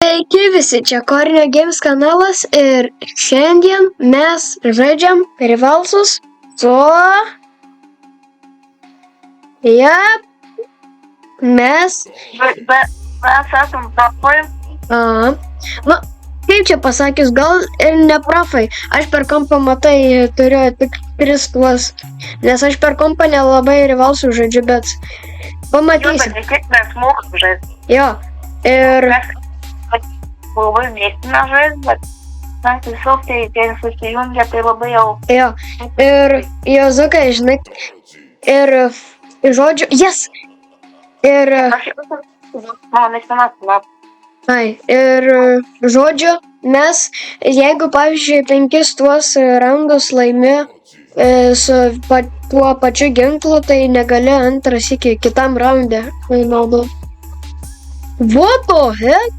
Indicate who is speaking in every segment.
Speaker 1: Sveiki visi, čia Korinio Games kanalas ir šiandien mes žaidžiam rivalsus su... mes...
Speaker 2: Mes esam profai.
Speaker 1: Nu, kaip čia pasakius, gal ir ne profai. Aš per kompą, matai, turiu tik 3 tuos, nes aš per kompą nelabai rivalsų žaidžiu, bet pamatysim.
Speaker 2: Bet tik mes mokam žaisti.
Speaker 1: Jo, ir...
Speaker 2: Mes labai mėgstame žaisti, bet mes tiesiog tai susijungia, tai labai jau...
Speaker 1: Jo, ir Jozukai, žinai, ir žodžiu, yes! Ir... ir žodžiu, mes, jeigu, pavyzdžiui, 5 tuos raundus laimi su tuo pačiu ginklu, tai negali antras iki kitam raunde naudoti. What the heck?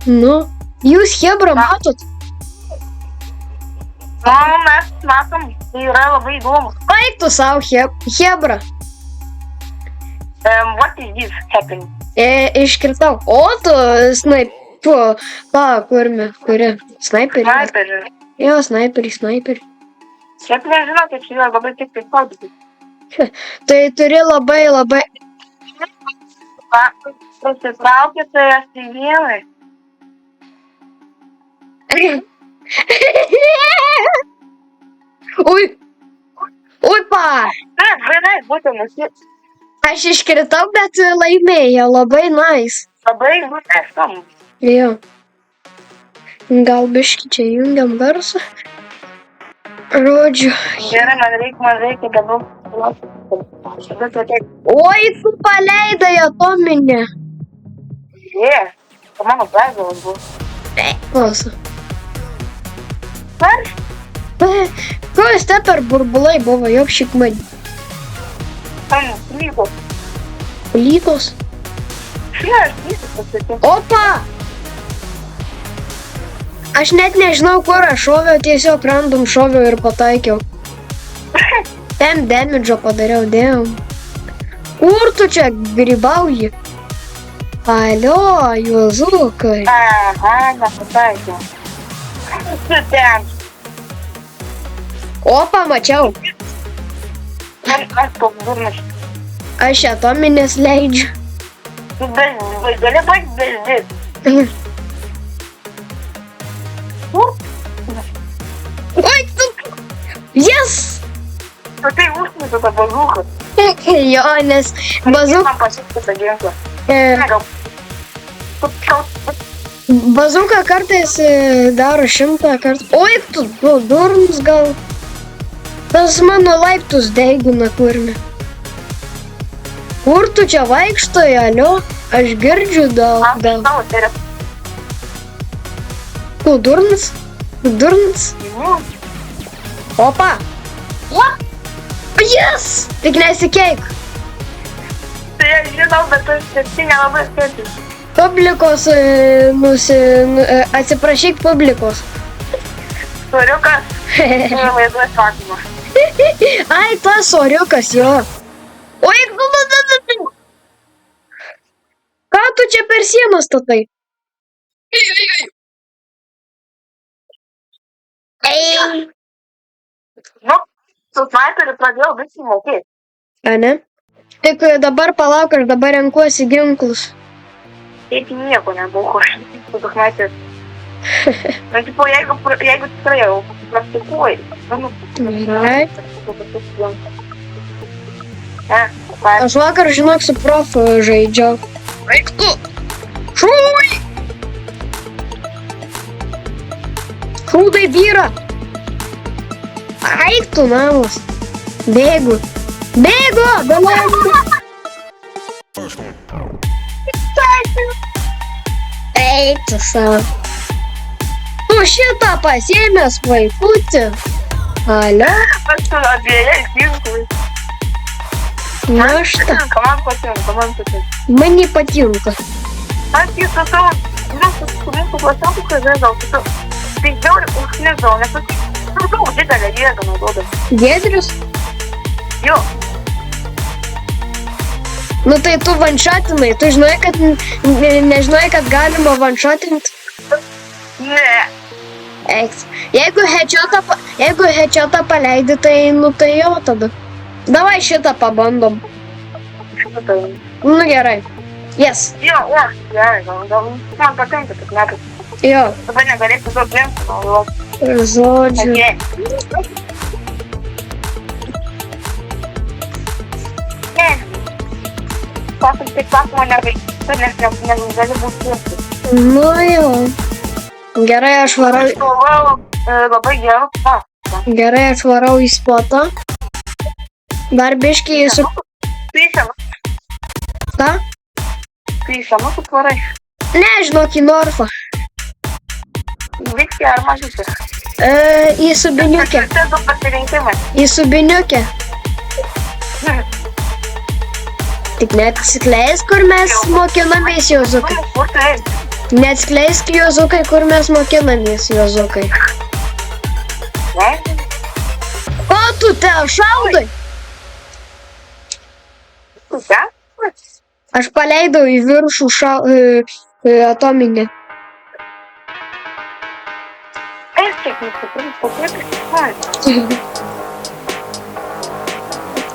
Speaker 1: Nu, jūs Hebra matot?
Speaker 2: Mes matom, tai yra labai įdomu.
Speaker 1: Eik tu savo, Hebra.
Speaker 2: What is this happening?
Speaker 1: Iškritau. O tu kuri? Snaiperi?
Speaker 2: Snaiperi.
Speaker 1: Jo, snaiperi.
Speaker 2: Šiaip nežinote, čia yra labai tik paudyti.
Speaker 1: Tai turi labai...
Speaker 2: Prasitraukite astyvienai.
Speaker 1: Ui, pa!
Speaker 2: Gerai, būtent esi.
Speaker 1: Aš iškritau, bet laimėjau, labai nice.
Speaker 2: Labai būtent.
Speaker 1: Jo. Gal biškį čia jungiam garsą? Žodžiu.
Speaker 2: Gerai, man reikia dabar.
Speaker 1: Oi, tu paleidai atominę.
Speaker 2: Mano pleidalas buvo.
Speaker 1: Klausa.
Speaker 2: Ar?
Speaker 1: Kas te per burbulai buvo, jok šikmani?
Speaker 2: Plytos.
Speaker 1: Plytos?
Speaker 2: Plytos pasakė.
Speaker 1: Opa! Aš net nežinau, kur aš šoviau, tiesiog random šoviau ir pataikiau. Tem damage padariau, dėjau. Kur tu čia grybauji? Alio, Jozukai.
Speaker 2: Aha, nepataikiau. Tu ten.
Speaker 1: Opa, mačiau.
Speaker 2: Aš toks durnas.
Speaker 1: Aš atominės leidžiu.
Speaker 2: Tu gali baigti bezdis.
Speaker 1: Oi, tu... Yes!
Speaker 2: Tu tai užsmėtų tą bazuką.
Speaker 1: Jo, nes bazuka...
Speaker 2: Man pasiekti tą ginklą.
Speaker 1: Bazuka kartais daro 100 kartų. Oi, tu durnas gal. Tas mano laiptus deigina kurmi. Kur tu čia vaikštai, alio? Aš girdžiu gal. Tu durnas? Durnas? Opa! Yes! Tik nesikeik.
Speaker 2: Tai aš žinau, bet aš čia nelabai skaičiu.
Speaker 1: Publikos, atsiprašyk publikos.
Speaker 2: Soriukas. Laiduoju sakymą.
Speaker 1: Ai, tas soriukas, jo. Oi, ką tu čia per sieną statai?
Speaker 2: Nu, su snaiperiu pradėjau visi mokėti.
Speaker 1: A, ne? Tik dabar palauk, aš dabar renkuosi ginklus.
Speaker 2: Taip nieko nebuvo, su snaiperiu. Na, tipo, jeigu tikrai jau praktikuoji.
Speaker 1: Aš vakar, žinok, su profu žaidžiau. Eik tu! Šūj! Šūdai vyra! Eik tu, namas! Bėgu! Eik tu savo! Tu šitą pasiėmęs vaikutį! Alio?
Speaker 2: Aš tu abiejais ginklais.
Speaker 1: Našta!
Speaker 2: Man patinka.
Speaker 1: Man nepatinka.
Speaker 2: Aš jį su tavo, su mūsų klasiokų žaidžiau, pigiau užknisdavau, nes aš daugiau didelę jėgą naudodavau.
Speaker 1: Giedrius?
Speaker 2: Jo.
Speaker 1: Nu tai tu vanšatinai, tu žinai, kad nežinai, kad galima vanšatinti.
Speaker 2: Ne.
Speaker 1: Eiks. Jeigu headshotą paleidi, tai nu tai jau tada. Davai šitą pabandom. Nu gerai. Yes.
Speaker 2: Jo, gerai, gal man patinka, kad metai.
Speaker 1: Jo.
Speaker 2: Dabar negalėsiu to plinkti,
Speaker 1: Žodžiu.
Speaker 2: Ne. Pasak tik pas mane vaikyti, nes negali būti plinkti.
Speaker 1: Nu jau. Gerai, aš varau.
Speaker 2: Aš galvojau labai gerų pasą.
Speaker 1: Gerai, aš varau į spotą. Dar biškį su...
Speaker 2: Krysiama.
Speaker 1: Ką?
Speaker 2: Krysiama, tu tvarai.
Speaker 1: Ne, žinok, į Norfą.
Speaker 2: Viskį ar mažytį?
Speaker 1: Į Subiniukę.
Speaker 2: Tai du pasirinkimai.
Speaker 1: Į Subiniukę. Tik neatskleisk, kur mes mokinamės, Juozukai. Neatskleisk, Juozukai, kur mes mokinamės, Juozukai.
Speaker 2: Ne?
Speaker 1: Ko tu te šaudai?
Speaker 2: Ką?
Speaker 1: Aš paleidau į viršų atominę.
Speaker 2: Aš kiek nusipirkau, paklėpis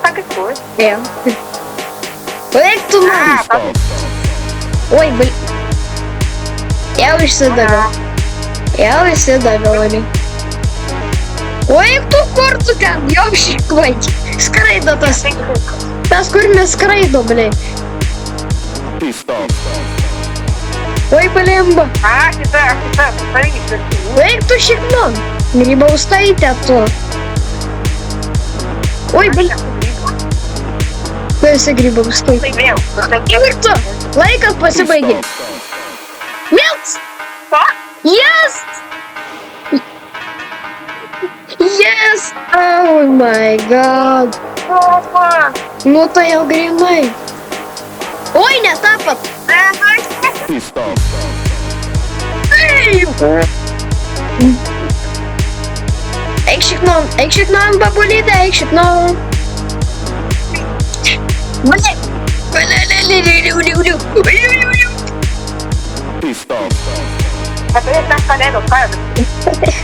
Speaker 2: Pakisui.
Speaker 1: Jo. Eik tu man! Oi, Jau išsidaviau. Oli. Oi, tu kur tu ten? Jau šikvai. Skraido tas. Tas kur mes skraido, blei. Oi, balemba.
Speaker 2: Kita.
Speaker 1: Eik tu šikman. Grybaustaitė tu. Oi, balemba. Tu esi grybaustaitė.
Speaker 2: Tai vėl.
Speaker 1: Ir tu. Laikas pasibaigė. Milts. Yes! Yes! Oh my god. Nu tai jau grinai. Oi, netapat. Eik šiknon, babulytė, eik šiknon.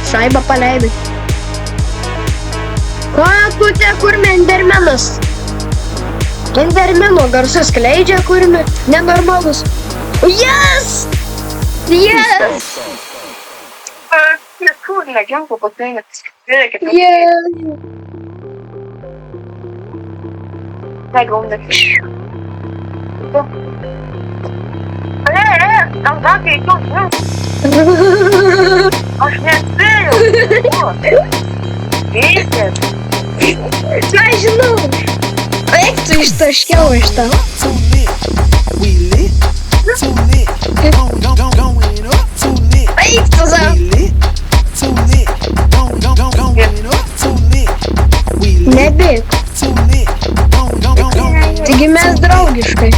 Speaker 1: Šaibą paleidai. Ką tu te kurme endermenas? Endermeno garsus skleidžia kurme. Nenormalus. Yes! Yes!
Speaker 2: Kur negiampu pasainė.
Speaker 1: Yeah!
Speaker 2: Negaundas. Gal greičiau. Aš nespėjau. Eikit.
Speaker 1: Ką žinau? Eik tu ištaškiau iš tau. Eik tu savo. Nebėg. Taigi mes draugiškai.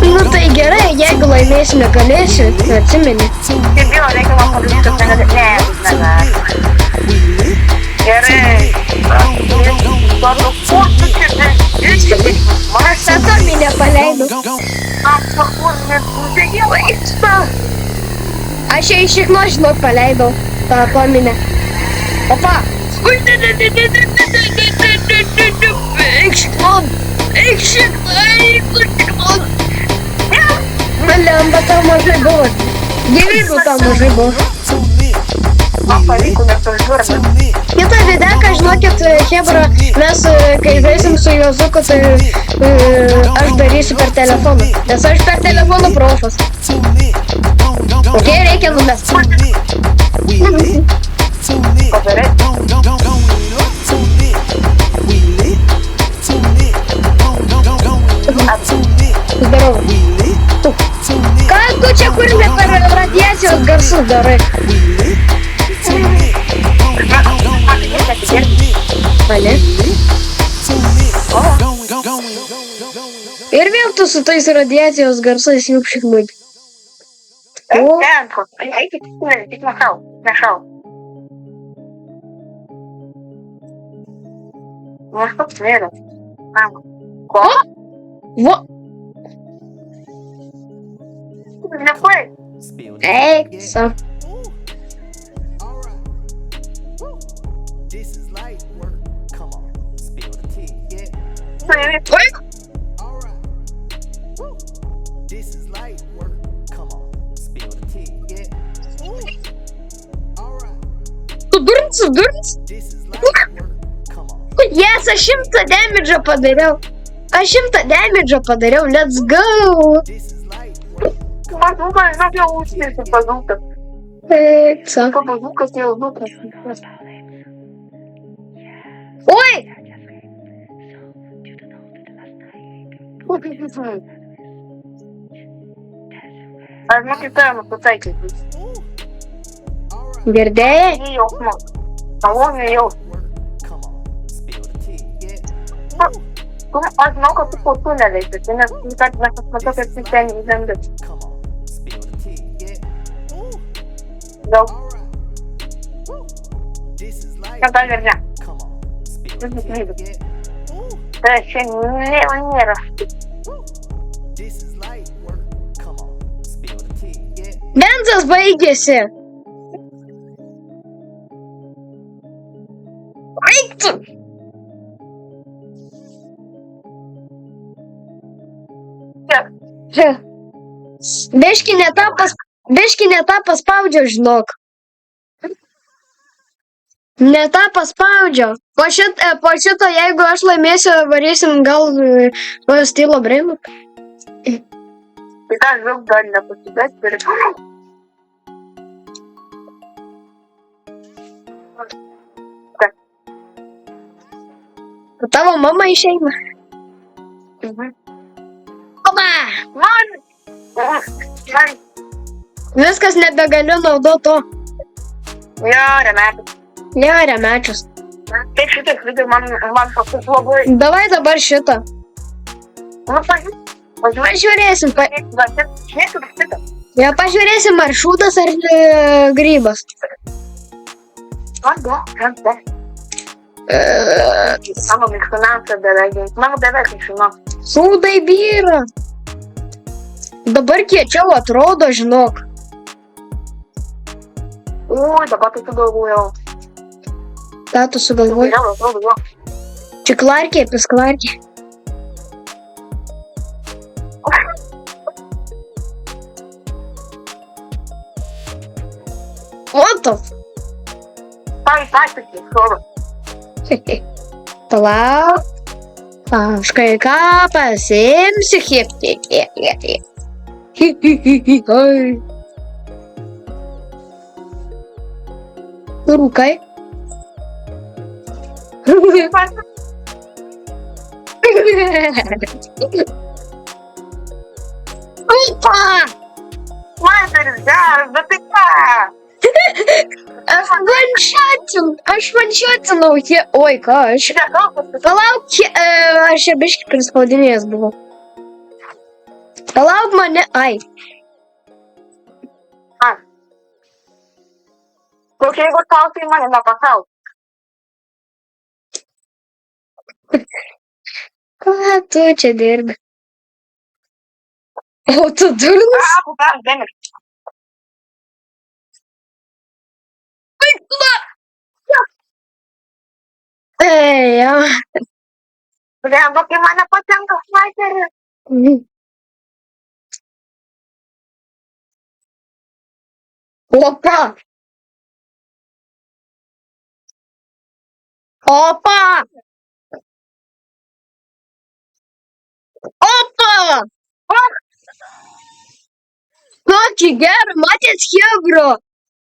Speaker 1: Nu tai gerai, jeigu laimėsime galėsiu, atsimeni.
Speaker 2: Gebėjo, reikia man padaryti, kad gerai.
Speaker 1: Aš atominę paleidau. Aš ją iš šikno, žinok, paleidau tą atominę. Opa! Eik šiknon! Lemba, tau mažai buvo. Gyvybių tau mažai buvo.
Speaker 2: Man pavyko nesužiūrėti.
Speaker 1: Kitą videką, žinokit, Hebra, mes kai žaisim su Juozuku, tai aš darysiu per telefoną. Nes aš per telefoną profas. Ok, reikia numest.
Speaker 2: Padarai.
Speaker 1: Darau. Ką tu čia kurme per radiacijos garsus darai? Vale. Ir vėl tu su tais radiacijos garsais jupšikmui.
Speaker 2: Eikit, tik nešau. Maždaug svėrė. Ko?
Speaker 1: Va,
Speaker 2: Nepai.
Speaker 1: eik, sau.
Speaker 3: This is light work. Come on, spill the tea, yeah.
Speaker 2: Tai
Speaker 1: Oi,
Speaker 3: Alright. This is light work. Come on, spill the tea, yeah. Alright.
Speaker 1: tu durns.
Speaker 3: This is light work. Come on.
Speaker 1: Yes, aš 100 damage padariau. Aš 100 damage padariau, let's go.
Speaker 3: This is light work.
Speaker 2: bazūka, žinok, jau užsnėsi bazūka.
Speaker 1: Eik, sau.
Speaker 2: Ko bazūkas jau bazūkas.
Speaker 1: Oi,
Speaker 2: Ar mokytoja pasakė?
Speaker 1: girdėjai?
Speaker 2: Į jausmą. Malonė jausmą.
Speaker 3: Work. Come on, spill the tea, yeah.
Speaker 2: Aš žinau, kad tu po tuneliais esi, nes kad mes matau, kad tu ten įlendi.
Speaker 3: Come on, spill the tea, yeah.
Speaker 2: Daug.
Speaker 3: This is light.
Speaker 2: Kad dar ir ne.
Speaker 3: Come on, spill the tea, yeah.
Speaker 2: Tai šiandien nėra.
Speaker 3: This is light work. Come on, spill the tea, yeah.
Speaker 1: Benzas baigėsi. Eik tu. Biški ne tą paspaudžiau, žinok. Ne tą paspaudžiau. Po šito, jeigu aš laimėsiu, varysim gal stilo brainą.
Speaker 2: Tai ką, žinok, dar nepasidėti ir...
Speaker 1: Tavo mama išeina. Opa!
Speaker 2: Man!
Speaker 1: Viskas nebegaliu naudoti to.
Speaker 2: Jo, remetas.
Speaker 1: Jo, remečius.
Speaker 2: Tai šitas video man pasus labai...
Speaker 1: Davai dabar šitą.
Speaker 2: Nu, pažiūrėk.
Speaker 1: Pažiūrėsim.
Speaker 2: Šnėsiu šitą.
Speaker 1: Jo, pažiūrėsim, ar šūdas ar grybas.
Speaker 2: Man, da. Mano mėgstamiausia beveik. Mano beveik žinau.
Speaker 1: Šūdai byra. Dabar kiečiau atrodo, žinok.
Speaker 2: Ui, dabar tai sugalvojau.
Speaker 1: Ką tu sugalvoji?
Speaker 2: Jo.
Speaker 1: Čiklarkė, pisklarkė. What the f...
Speaker 2: Pasakė, šoro.
Speaker 1: Palauk. Aš kai ką pasiimsiu. Oi. Rūkai. Opa!
Speaker 2: Man tai geras, bet tai ką?
Speaker 1: Aš vanšiotinau. Oi, ką aš. Palauk, aš čia biškį prispaudinėjęs buvau. Palauk mane. Ai.
Speaker 2: Kokia jeigu tau tai mane nepasau.
Speaker 1: Ką tu čia dirbi? O tu durnas?
Speaker 2: Kokias dėmesį.
Speaker 1: Ei, ja.
Speaker 2: Blemba, kai mane patenka snaiperį.
Speaker 1: Opa! Opa! Opa! Kokį gerą, matėt, hebro?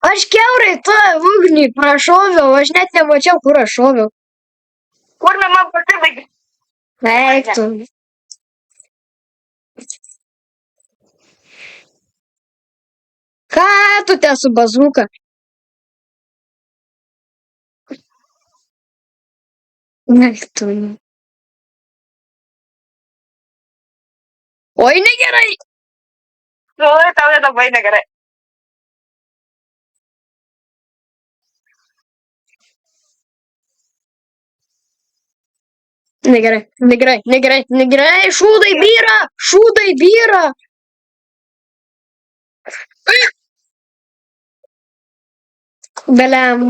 Speaker 1: Aš kiaurai tą ugnį prašoviau, aš net nemačiau, kur aš šoviau.
Speaker 2: Kur man pasibaigė?
Speaker 1: Eik tu. Ką tu te su bazūka? Eik tu. Oi, negerai.
Speaker 2: Tau labai negerai.
Speaker 1: Negerai, negerai, negerai, negerai, šūdai byra, šūdai byra. Beliam.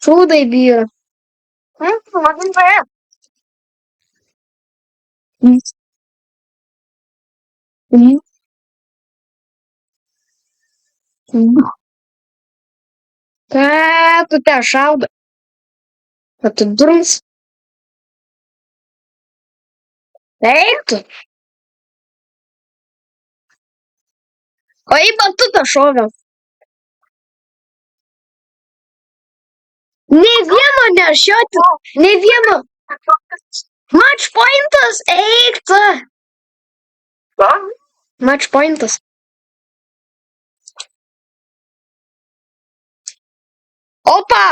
Speaker 1: Šūdai byra.
Speaker 2: Makin saya.
Speaker 1: Ką tu te šaudai? Kad tu durnas? Eik tu. O į batutą šoviau. Nei vieno nešioti, nei vieno. Match pointas, eik tu. Match pointas. Opa!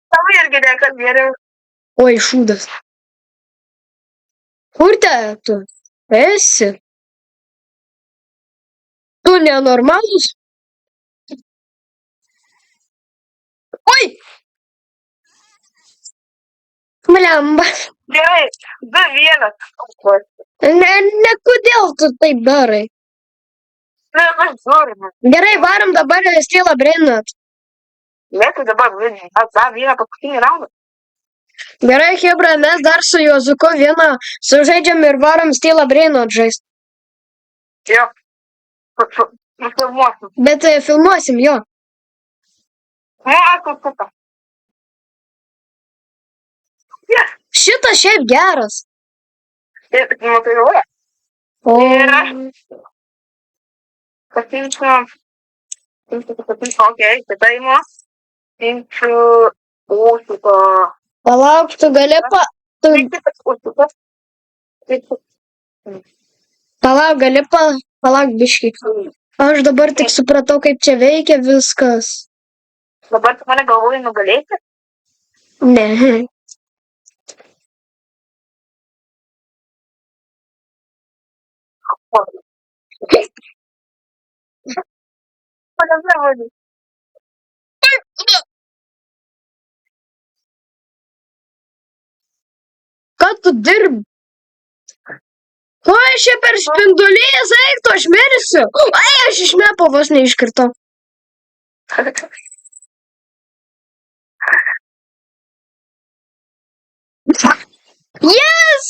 Speaker 2: Kamu irgi nekas geriau.
Speaker 1: Oi, šūdas. Kur te tu esi? Tu nenormalus? Oi! Blemba.
Speaker 2: Gerai, 2-1.
Speaker 1: Ne, kodėl tu taip darai?
Speaker 2: Ne, aš žiūriu.
Speaker 1: Gerai, varom dabar Stylą Brinat.
Speaker 2: Lėkui dabar, dar vieną paskutinį raundą.
Speaker 1: Gerai, Hebra, mes dar su Juozuku vieną sužaidžiam ir varom Stylą Brinat žaist.
Speaker 2: Jo. Nufilmuosim.
Speaker 1: Bet filmuosim jo.
Speaker 2: Ne, aš šitą.
Speaker 1: Šitas šiaip geras.
Speaker 2: Ir motyvuoja.
Speaker 1: O.
Speaker 2: Patinka. Ok, kita įmo. Pinčiu užsito.
Speaker 1: Palauk, tu gali Palauk, gali palauk biškį. Aš dabar tik supratau, kaip čia veikia viskas.
Speaker 2: Dabar tu mane galvoji nugalėti?
Speaker 1: Ne.
Speaker 2: Mane nevaldy.
Speaker 1: Ką tu dirbi? Ko aš čia per spindulys, eik tu, aš mirsiu. Ai, aš iš mepo vos neiškirtau. Yes!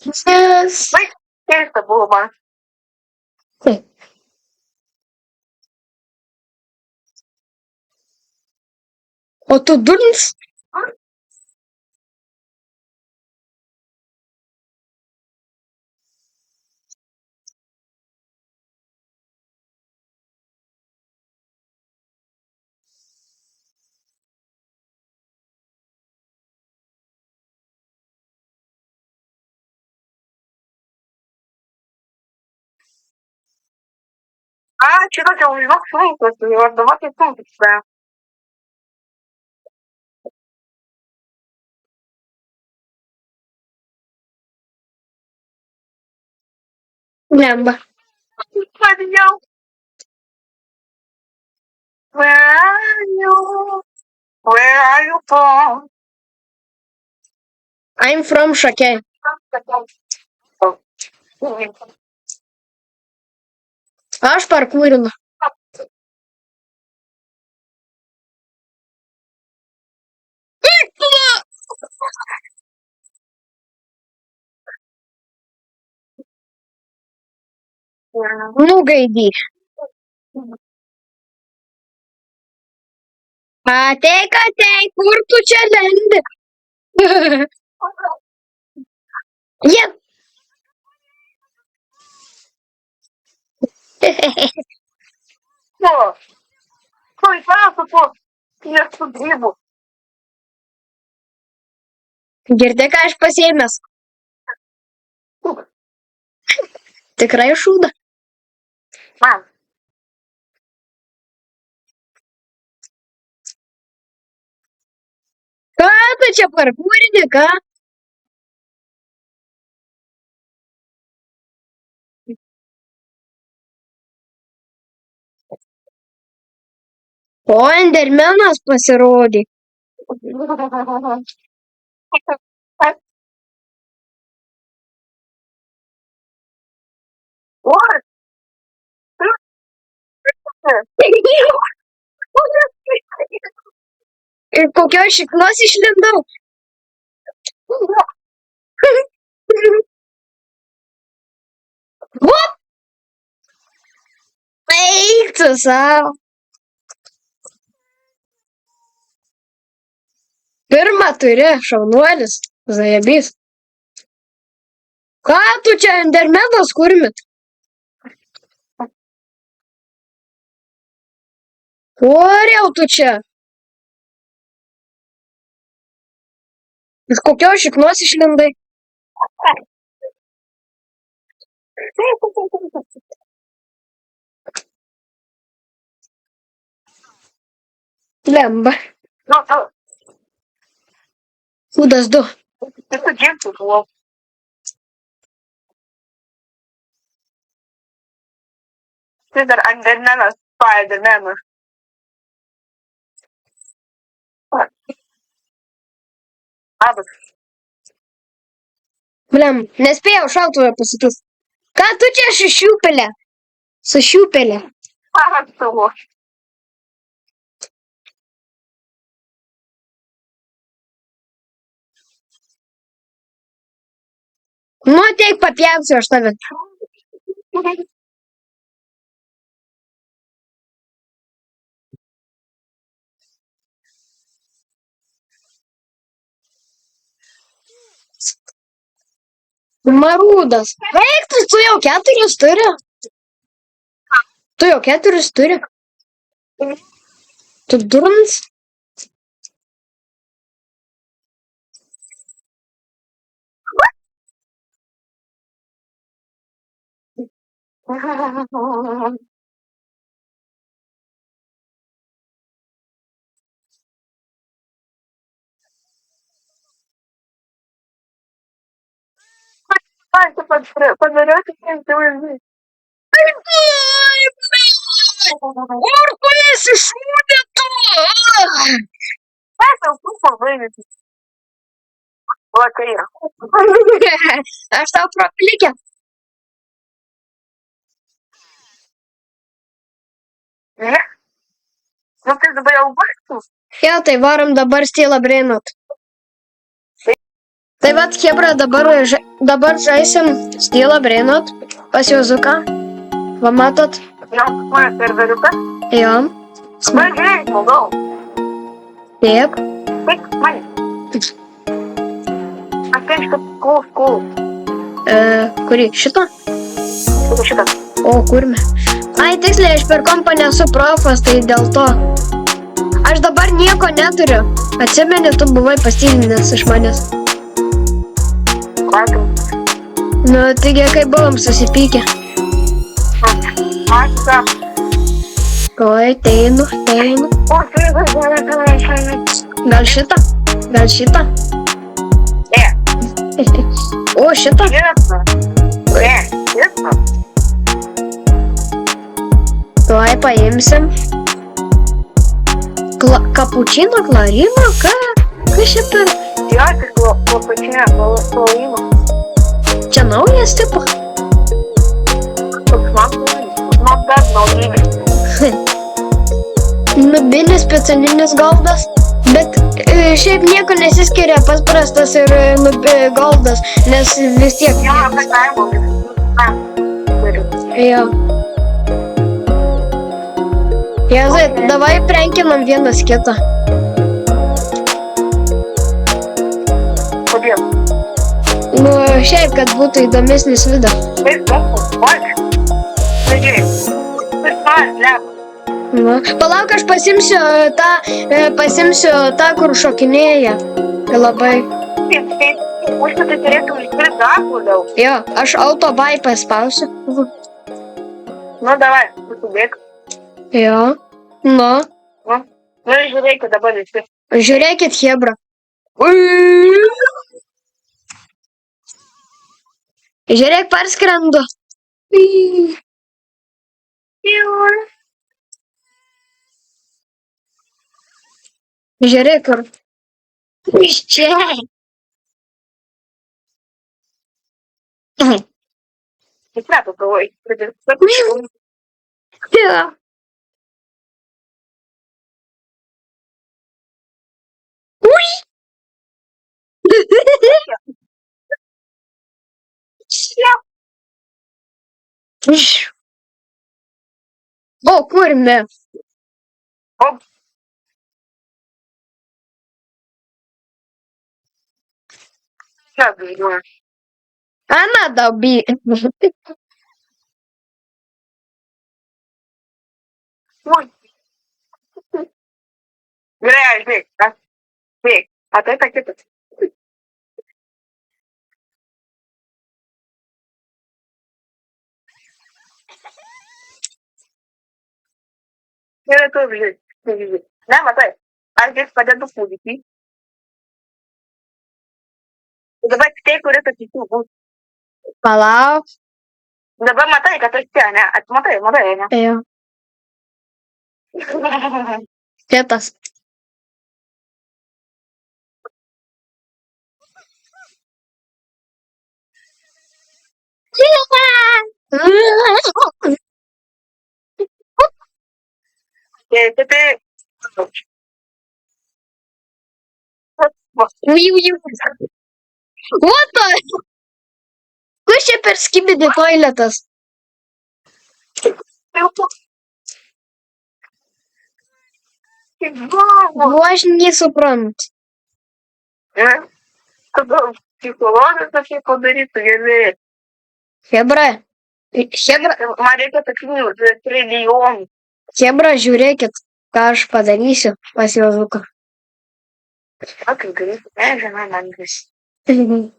Speaker 1: Yes!
Speaker 2: Keista buvo man.
Speaker 1: O tu durnas?
Speaker 2: Čia tokia užduok sunkus, ir dabar tai sunkus.
Speaker 1: Blemba.
Speaker 2: Padėjau. Where are you? Where are you from?
Speaker 1: I'm from Šakiai. Aš parkūrinu. Nugaidy. Ateik, kur tu čia lendi? Jie.
Speaker 2: Ko įsako po pietų grybų?
Speaker 1: Girdi, ką aš pasiėmęs? Tikrai šūda.
Speaker 2: Man.
Speaker 1: Ką tu čia parkūrini, ką? O, endermenas pasirodė.
Speaker 2: What?
Speaker 1: Ir kokios šiknos išlindau. What? Eik tu savo. Pirmą turi, šaunuolis, zajabys. Ką tu čia endermenas kurmit? Kur jau tu čia? Iš kokios šiknos išlindai? Lemba.
Speaker 2: No, no.
Speaker 1: Kūdas 2.
Speaker 2: It's a gentle wolf. This is an enderman, Spider-Man. Labas.
Speaker 1: Blem, nespėjau šautuvę pasipilti. Ką tu čia šišiupelė? Sušiupelė.
Speaker 2: Labas tavo.
Speaker 1: Nu, ateik papjausiu aš tave. Marūdas. Eik, tu jau 4 turi. Tu jau 4 turi. Tu durnas.
Speaker 2: Ai, tu padariau tik 5 eurų.
Speaker 1: Kur tu esi šūdė tu?
Speaker 2: Ai, tau tu pavainyti. O, tai yra.
Speaker 1: Aš tau proplikė.
Speaker 2: Ne? Nu, tai dabar jau baigtų.
Speaker 1: Jo, tai varom dabar stylą breinot. Tai vat, Hebra, dabar žaisim stylą breinot pas Juozuką. Va, matot?
Speaker 2: Jo, mano serveriukas.
Speaker 1: Jo.
Speaker 2: Man žiūrėjai, žmogau.
Speaker 1: Taip.
Speaker 2: Tik mani. Aš tai šitą klaus.
Speaker 1: Kurį? Šitą?
Speaker 2: Šitą.
Speaker 1: O, kurme. Ai, tiksliai, aš per kompą nesu profas, tai dėl to. Aš dabar nieko neturiu. Atsimeni, tu buvai pastylinęs iš manęs.
Speaker 2: Ką tu?
Speaker 1: Nu, taigi, kai buvom susipykę.
Speaker 2: Aš tą.
Speaker 1: Oi, teinu.
Speaker 2: O, tai.
Speaker 1: Gal šitą?
Speaker 2: Ne.
Speaker 1: O, šitą?
Speaker 2: Šitą. Ne. Šitą.
Speaker 1: Tuoj paimsim. Kapučino, klarino, ką? Kas čia per?
Speaker 2: Jo, tik klopačinė, klojimo.
Speaker 1: Čia naujas tipo?
Speaker 2: Toks man dar naujybė.
Speaker 1: Nubinis specialinis goldas, bet šiaip nieko nesiskiria paprastas ir goldas, nes vis tiek.
Speaker 2: Jo, kad kaimo.
Speaker 1: Jo. Jezai, davai prenkinam vienas kitą.
Speaker 2: Kodėl?
Speaker 1: Nu, šiaip, kad būtų įdomesnis video.
Speaker 2: Taip, žiūrėk. Tai lepas.
Speaker 1: Nu, palauk, aš pasimsiu tą, kur šokinėja. Labai.
Speaker 2: Taip. Užtat tai turėtų iškirti dar labiau.
Speaker 1: Jo, aš auto buy paspausiu.
Speaker 2: Nu, davai, susibėk.
Speaker 1: Jo. Nu.
Speaker 2: Nu, žiūrėk, dabar visi.
Speaker 1: Žiūrėkit, Hebra. Žiūrėk, parskrendu. Žiūrėk, kur. Iš čia.
Speaker 2: Tik metų galvoju.
Speaker 1: Jo. Ui. O, kur ne?
Speaker 2: Čia galvoju.
Speaker 1: А надо убить.
Speaker 2: Ой. Gerai, žiūrėk. Žiūrėk. Matai tą kitą. Gerai, tu žiūrėk. Ne, matai. Aš jis padedu kūdikį. Dabar tai, kuris atsitikiu bus.
Speaker 1: Palauk.
Speaker 2: Dabar matai, kad aš čia, ne? Matai, ne?
Speaker 1: Jo. Kitas.
Speaker 2: Tai.
Speaker 1: Ui. What the? Kas čia per skibidį toiletas? Nu, aš nesuprantu.
Speaker 2: Tada psichologas kažkaip padarytų, gerai.
Speaker 1: Hebra.
Speaker 2: Man reikia tokių trilijonų.
Speaker 1: Hebra, žiūrėkit, ką aš padarysiu pas Jozuką.
Speaker 2: O kaip galėtų, nežinau, man vis. Kaip?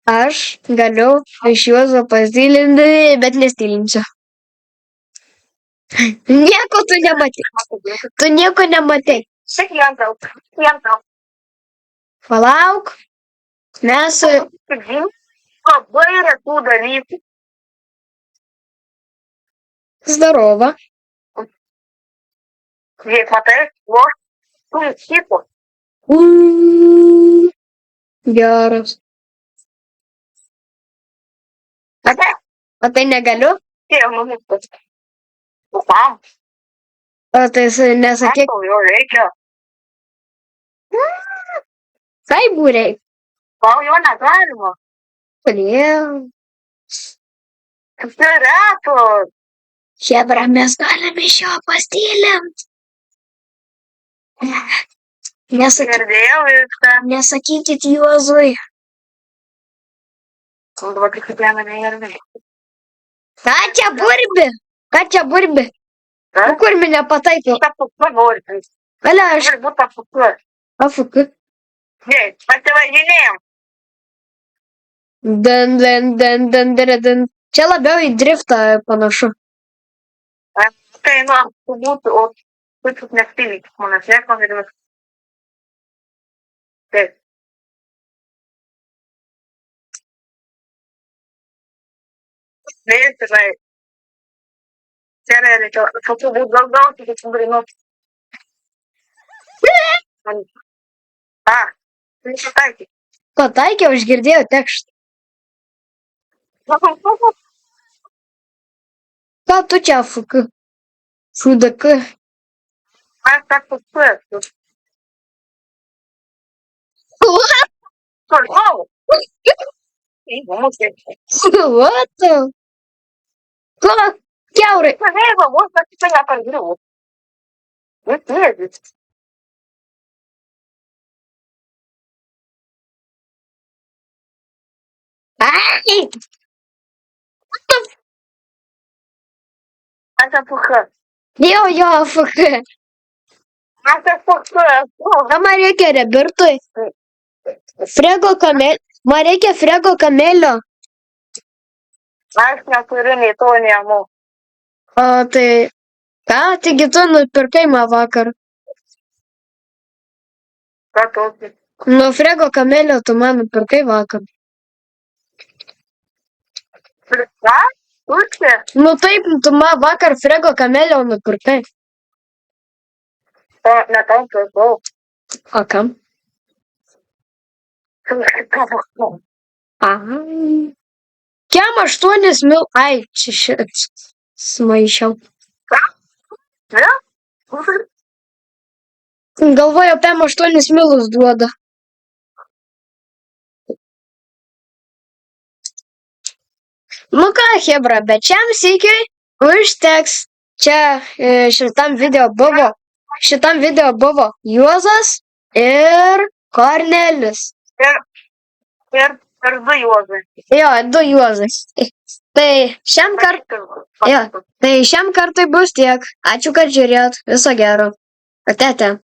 Speaker 1: Aš galiu iš Juozo pasilyndi, bet nestilinsiu. Nieko tu nematei. Tu nieko nematei.
Speaker 2: Šiek jam.
Speaker 1: Palauk. Mes...
Speaker 2: Labai retų dalykų.
Speaker 1: Здорово.
Speaker 2: Žiūrėk, matai, tipo.
Speaker 1: Geras.
Speaker 2: Matai?
Speaker 1: O tai negaliu?
Speaker 2: Tie numistas. O kam?
Speaker 1: O tai nesakyk.
Speaker 2: Jo reikia.
Speaker 1: Kaip būrei?
Speaker 2: Gal jo negalima.
Speaker 1: Kodėl?
Speaker 2: Tai retas.
Speaker 1: Hebra, mes galime iš jo pastilinti.
Speaker 2: Girdėjau viską.
Speaker 1: Nesakykit Juozui.
Speaker 2: Dabar tik vieną negerai.
Speaker 1: Ką čia burbi? O kur mane pataikiau?
Speaker 2: Ta pupla nori.
Speaker 1: Galia, aš
Speaker 2: Turi būt ta pupla.
Speaker 1: afuku.
Speaker 2: Žiūrėk, pasivažinėjom.
Speaker 1: Den. Čia labiau į driftą panašu.
Speaker 2: Tai, būtų, o tu tik nespėlį. Mano sėkmas ir viskas. Taip. Vėsirai. Čia reikia, kokiu būtų gal, tik subrinu. Tai pataikai.
Speaker 1: Pataikiau, aš girdėjau tekstą. Ką tu čia afuku? Šudaku.
Speaker 2: Aš tak pupla. Toliau.
Speaker 1: What the? Ko? Kiaurai.
Speaker 2: Pavėgo, vos pasipė nepagriu. Vis lėzis.
Speaker 1: Ai!
Speaker 2: Aš apukė.
Speaker 1: Jo, afuku.
Speaker 2: Aš apukė.
Speaker 1: Na, man reikia rebirtui. Frego kamelio. Man reikia frego kamelio.
Speaker 2: Aš neturiu nei to, nei amo.
Speaker 1: O tai... Ką? Taigi tu nupirkai man vakar.
Speaker 2: Ką tokį?
Speaker 1: Nu, frego kamelio tu man nupirkai vakar.
Speaker 2: Ką? Kurti?
Speaker 1: Nu taip, tu man vakar Frego kamelio nupirkai.
Speaker 2: O, ne tam pirkau.
Speaker 1: O kam? Aha. Kem 8 mil... Ai, čia šit. Smaišiau.
Speaker 2: Ne?
Speaker 1: Galvoju, apie 8 milus duoda. Nu ką, Hebra, bet šiam sykiui užteks. Čia šitam video buvo Juozas ir Kornelis.
Speaker 2: Ir du juozai.
Speaker 1: Jo, 2 Juozai. Tai šiam kartui bus tiek. Ačiū, kad žiūrėjot. Viso gero. Ate.